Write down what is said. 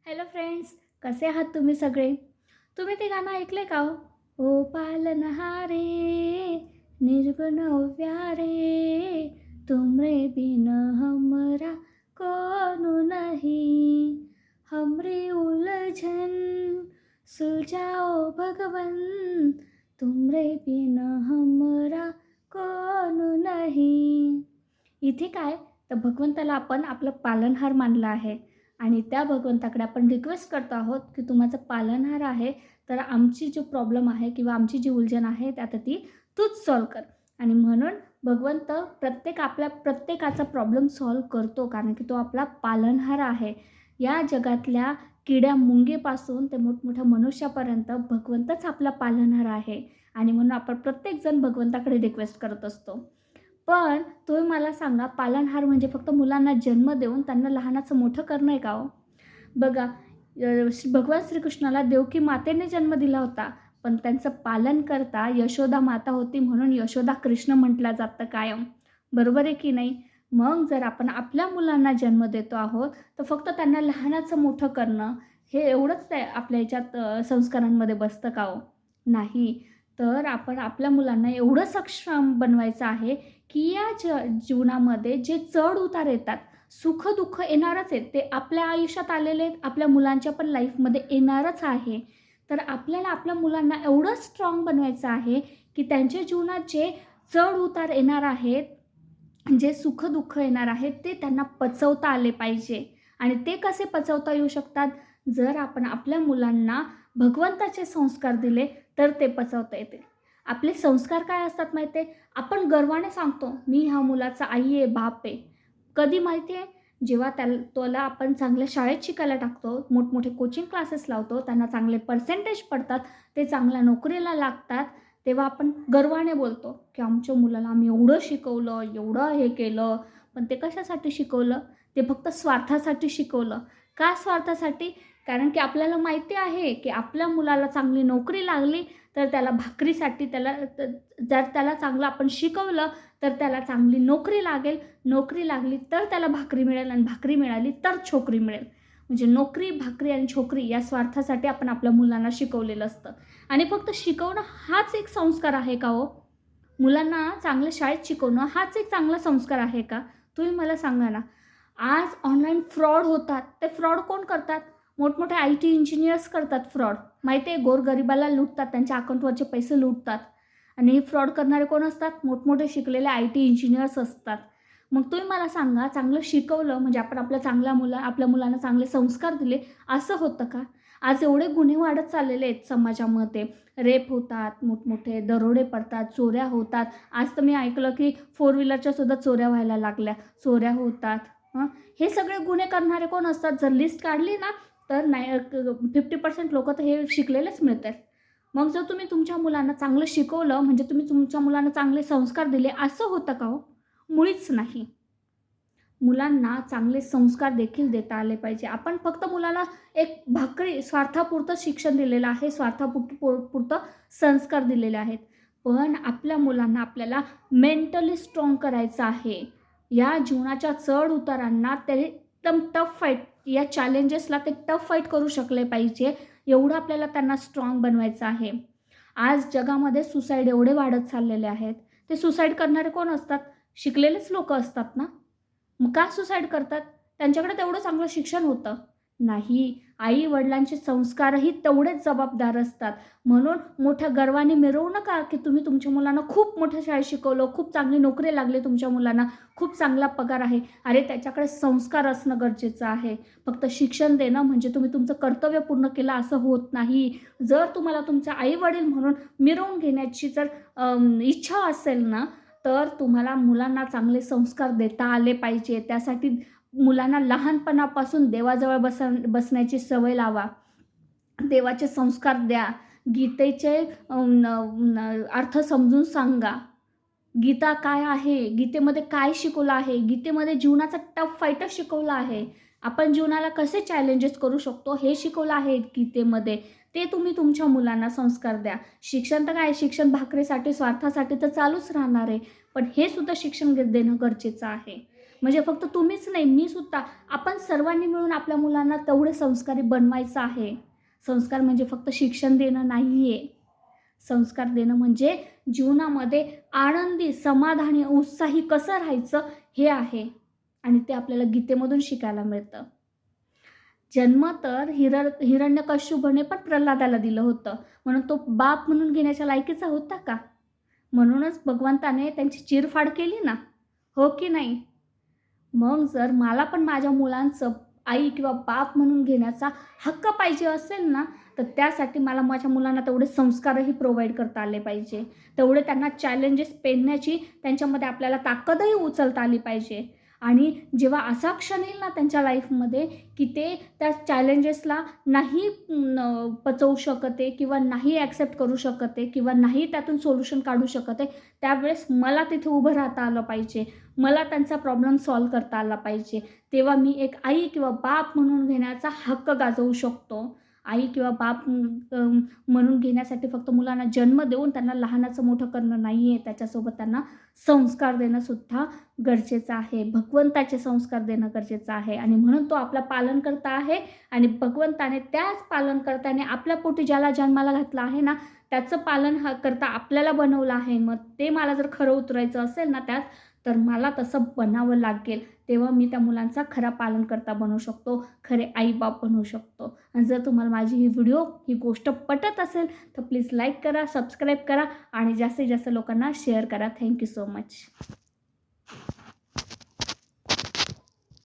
Hello friends, कसे आहात तुम्ही सगळे? तुम्ही ते गाणं ऐकलंय का हो? ओ पालनहारे निर्गुण प्यारे तुमरे बिन हमरा कौन नहीं हमरी उलझन सुलझाओ भगवन तुमरे बिन हमरा कौन नहीं. इथे काय तर भगवंताला आपण आपलं पालनहार मानलं आहे आणि त्या भगवंताकडे आपण रिक्वेस्ट करतो आहोत की तू माझं पालनहार आहे, तर आमची जो प्रॉब्लेम आहे किंवा आमची जी उलझन आहे ते आता ती तूच सॉल्व कर. आणि म्हणून भगवंत प्रत्येकाचा प्रॉब्लेम सॉल्व करतो, कारण की तो आपला पालनहार आहे. या जगातल्या किड्या मुंगीपासून ते मोठमोठ्या मनुष्यापर्यंत भगवंतच आपला पालनहार आहे आणि म्हणून आपण प्रत्येकजण भगवंताकडे रिक्वेस्ट करत असतो. पण तुम्ही मला सांगा, पालनहार म्हणजे फक्त मुलांना जन्म देऊन त्यांना लहानाचं मोठं करणं आहे का हो? बघा, भगवान श्रीकृष्णाला देवकी मातेने जन्म दिला होता, पण त्यांचं पालन करता यशोदा माता होती, म्हणून यशोदा कृष्ण म्हटलं जातं कायम. बरोबर आहे की नाही? मग जर आपण आपल्या मुलांना जन्म देतो आहोत, तर फक्त त्यांना लहानाचं मोठं करणं हे एवढंच ते आपल्या ह्याच्यात संस्कारांमध्ये बसतं का हो? नाही. तर आपण आपल्या मुलांना एवढं सक्षम बनवायचं आहे की या जीवनामध्ये जे चढ उतार येतात, सुख-दुःख येणारच आहेत. ते आपल्या आयुष्यात आलेले आहेत, आपल्या मुलांच्या पण लाईफमध्ये येणारच आहे. तर आपल्याला आपल्या मुलांना एवढं स्ट्राँग बनवायचं आहे की त्यांच्या जीवनात जे चढ उतार येणार आहेत, जे सुख-दुःख येणार आहेत, ते त्यांना पचवता आले पाहिजे. आणि ते कसे पचवता येऊ शकतात? जर आपण आपल्या मुलांना भगवंताचे संस्कार दिले, तर ते पचवता येतील. आपले संस्कार काय असतात माहिती आहे? आपण गर्वाने सांगतो, "मी ह्या मुलाचा आई आहे, बाप आहे." कधी माहिती आहे? जेव्हा त्याला आपण चांगल्या शाळेत शिकायला टाकतो, मोठमोठे कोचिंग क्लासेस लावतो, त्यांना चांगले पर्सेंटेज पडतात, ते चांगल्या नोकरीला लागतात, तेव्हा आपण गर्वाने बोलतो, की आमच्या मुलाला आम्ही एवढं शिकवलं, एवढं हे केलं. पण ते कशासाठी शिकवलं? ते फक्त स्वार्थासाठी शिकवलं. का स्वार्थासाठी? कारण की आपल्याला माहिती आहे, की आपल्या मुलाला चांगली नोकरी लागली, तर त्याला भाकरीसाठी जर त्याला चांगलं आपण शिकवलं, तर त्याला चांगली नोकरी लागेल. नोकरी लागली तर त्याला भाकरी मिळेल आणि भाकरी मिळाली तर छोकरी मिळेल. म्हणजे नोकरी, भाकरी आणि छोकरी या स्वार्थासाठी आपण आपल्या मुलांना शिकवलेलं असतं. आणि फक्त शिकवणं हाच एक संस्कार आहे का हो? मुलांना चांगल्या शाळेत शिकवणं हाच एक चांगला संस्कार आहे का? तुम्ही मला सांगा ना. आज ऑनलाईन फ्रॉड होतात. ते फ्रॉड कोण करतात? मोठमोठे IT इंजिनियर्स करतात फ्रॉड. माहिती आहे, गोरगरिबाला लुटतात, त्यांच्या अकाउंटवरचे पैसे लुटतात. आणि हे फ्रॉड करणारे कोण असतात? मोठमोठे शिकलेले IT इंजिनियर्स असतात. मग तुम्ही मला सांगा, चांगलं शिकवलं म्हणजे आपण आपल्या मुलांना चांगले संस्कार दिले, असं होतं का? आज एवढे गुन्हे वाढत चाललेले आहेत समाजामध्ये. रेप होतात, मोठमोठे दरोडे पडतात, चोऱ्या होतात. आज तर मी ऐकलं की फोर व्हीलरच्या सुद्धा चोऱ्या व्हायला लागल्या, चोऱ्या होतात. हं, हे सगळे गुन्हे करणारे कोण असतात? जर लिस्ट काढली ना, तर 50% लोकं तर हे शिकलेलेच मिळतात. मग जर तुम्ही तुमच्या मुलांना चांगलं शिकवलं, म्हणजे तुम्ही तुमच्या मुलांना चांगले संस्कार दिले, असं होतं का हो? मुळीच नाही. मुलांना चांगले संस्कार देखील देता आले पाहिजे. आपण फक्त मुलाला एक स्वार्थापुरतं शिक्षण दिलेलं आहे, पुरतं संस्कार दिलेले आहेत. पण आपल्या मुलांना आपल्याला मेंटली स्ट्राँग करायचं आहे. या जीवनाच्या चढ-उतारांना ते एकदम टफ फाईट, या चॅलेंजेसला ते टफ फाईट करू शकले पाहिजे, एवढं आपल्याला त्यांना स्ट्राँग बनवायचं आहे. आज जगामध्ये सुसाईड एवढे वाढत चाललेले आहेत. ते सुसाईड करणारे कोण असतात? शिकलेलेच लोकं असतात ना. मग का सुसाईड करतात? त्यांच्याकडे तेवढं चांगलं शिक्षण होतं? नाही. आई-वडिलांचे संस्कारही तेवढेच जबाबदार असतात. म्हणून मोठ्या गर्वाने मिरवू नका, की तुम्ही तुमच्या मुलांना खूप मोठ्या शाळेत शिकवलं, खूप चांगली नोकरी लागली तुमच्या मुलांना, खूप चांगला पगार आहे. अरे, त्याच्याकडे संस्कार असणं गरजेचं आहे. फक्त शिक्षण देणं म्हणजे तुम्ही तुमचं कर्तव्य पूर्ण केलं असं होत नाही. जर तुम्हाला तुमचे आई-वडील म्हणून मिरवून घेण्याची इच्छा असेल ना, तर तुम्हाला मुलांना चांगले संस्कार देता आले पाहिजे. त्यासाठी मुलांना लहानपणापासून देवाजवळ बसण्याची सवय लावा. देवाचे संस्कार द्या. गीतेचे अर्थ समजून सांगा. गीता काय आहे? गीतेमध्ये काय शिकवलं आहे? गीतेमध्ये जीवनाचा टफ फाईटच शिकवला आहे. आपण जीवनाला कसे चॅलेंजेस करू शकतो हे शिकवलं आहे गीतेमध्ये. ते तुम्ही तुमच्या मुलांना संस्कार द्या. शिक्षण तर काय, शिक्षण भाकरीसाठी, स्वार्थासाठी तर चालूच राहणार आहे. पण हे सुद्धा शिक्षण देणं गरजेचं आहे. म्हणजे फक्त तुम्हीच नाही, मी सुद्धा, आपण सर्वांनी मिळून आपल्या मुलांना तेवढे संस्कारी बनवायचं आहे. संस्कार म्हणजे फक्त शिक्षण देणं नाही आहे. संस्कार देणं म्हणजे जीवनामध्ये आनंदी, समाधानी, उत्साही कसं राहायचं हे आहे. आणि ते आपल्याला गीतेमधून शिकायला मिळतं. जन्म तर हिरण्यकश्यपूने पण प्रल्हादाला दिलं होतं, म्हणून तो बाप म्हणून घेण्याच्या लायकीचा होता का? म्हणूनच भगवंताने त्यांची चिरफाड केली ना, हो की नाही? मग जर मला पण माझ्या मुलांचं आई किंवा बाप म्हणून घेण्याचा हक्क पाहिजे असेल ना, तर त्यासाठी मला माझ्या मुलांना तेवढे संस्कारही प्रोव्हाइड करता आले पाहिजे. तेवढे त्यांना चॅलेंजेस पेलण्याची त्यांच्यामध्ये आपल्याला ताकदही उचलता आली पाहिजे. आणि जेव्हा असा क्षण येईल ना त्यांच्या लाईफमध्ये, की ते त्या चॅलेंजेसला नाही पचवू शकत आहे किंवा नाही ॲक्सेप्ट करू शकत आहे किंवा नाही त्यातून सोल्युशन काढू शकत आहे, त्यावेळेस मला तिथे उभं राहता आलं पाहिजे. मला त्यांचा प्रॉब्लेम सॉल्व्ह करता आला पाहिजे. तेव्हा मी एक आई किंवा बाप म्हणून घेण्याचा हक्क गाजवू शकतो. आई किंवा बाप म्हणून घेण्यासाठी फक्त मुलांना जन्म देऊन त्यांना लहानाचं मोठं करणं नाही आहे. त्याच्यासोबत त्यांना संस्कार देणंसुद्धा गरजेचं आहे. भगवंताचे संस्कार देणं गरजेचं आहे आणि म्हणून तो आपला पालनकर्ता आहे आणि भगवंताने त्याच पालनकर्त्याने आपल्या पोटी ज्याला जन्माला घातलं आहे ना, त्याचं पालन करता आपल्याला बनवलं आहे. मग ते मला जर खरं उतरायचं असेल ना त्यात, तर मला तसं बनावं लागेल. तेव्हा मी त्या मुलांचा खरा पालनकर्ता बनू शकतो, खरे आई-बाप बनू शकतो. आणि जर तुम्हाला माझी ही गोष्ट पटत असेल, तर प्लीज लाईक करा, सबस्क्राईब करा आणि जास्तीत जास्त लोकांना शेअर करा. Thank you so much.